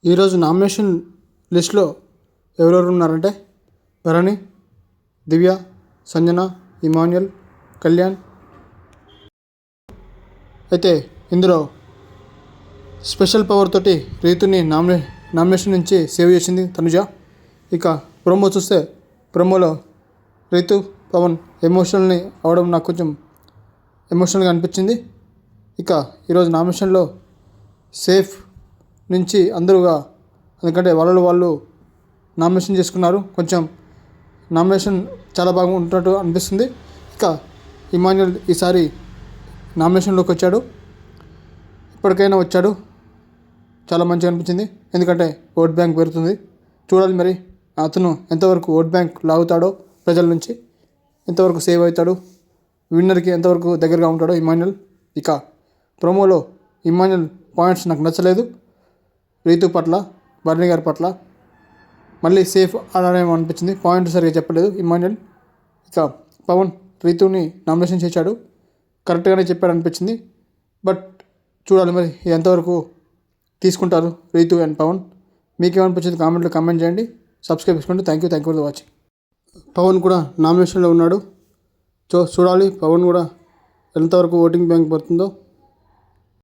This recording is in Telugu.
ఈరోజు నామినేషన్ లిస్ట్లో ఎవరెవరు ఉన్నారంటే భరణి, దివ్య, సంజన, ఇమాన్యుయల్, కళ్యాణ్. అయితే ఇందులో స్పెషల్ పవర్ తోటి రీతుని నామినేషన్ నుంచి సేవ్ చేసింది తనుజ. ఇక ప్రోమో చూస్తే ప్రోమోలో రీతు పవన్ ఎమోషనల్ని అవడం నాకు కొంచెం ఎమోషనల్గా అనిపించింది. ఇక ఈరోజు నామినేషన్లో సేఫ్ నుంచి అందరూగా, ఎందుకంటే వాళ్ళు నామినేషన్ చేసుకున్నారు. కొంచెం నామినేషన్ చాలా బాగా ఉంటున్నట్టు అనిపిస్తుంది. ఇక ఇమాన్యుయల్ ఈసారి నామినేషన్లోకి వచ్చాడు, ఇప్పటికైనా వచ్చాడు, చాలా మంచిగా అనిపించింది. ఎందుకంటే ఓట్ బ్యాంక్ పెరుగుతుంది, చూడాలి మరి అతను ఎంతవరకు ఓట్ బ్యాంక్ లాగుతాడో, ప్రజల నుంచి ఎంతవరకు సేవ్ అవుతాడు, విన్నర్కి ఎంతవరకు దగ్గరగా ఉంటాడో ఇమాన్యుయల్. ఇక ప్రోమోలో ఇమాన్యుయల్ పాయింట్స్ నాకు నచ్చలేదు. రీతు పట్ల, భరణి గారి పట్ల మళ్ళీ సేఫ్ ఆడాడేమో అనిపించింది. పాయింట్ సరిగా చెప్పలేదు ఇమాన్యుయల్. ఇక పవన్ రీతుని నామినేషన్ చేశాడు, కరెక్ట్గానే చెప్పాడు అనిపించింది. బట్ చూడాలి మరి ఎంతవరకు తీసుకుంటారు రీతు అండ్ పవన్. మీకేమనిపించింది కామెంట్లో కామెంట్ చేయండి, సబ్స్క్రైబ్ చేసుకోండి. Thank you for watching. Pavan కూడా నామినేషన్లో ఉన్నాడు, చూడాలి పవన్ కూడా ఎంతవరకు ఓటింగ్ బ్యాంక్ పడుతుందో.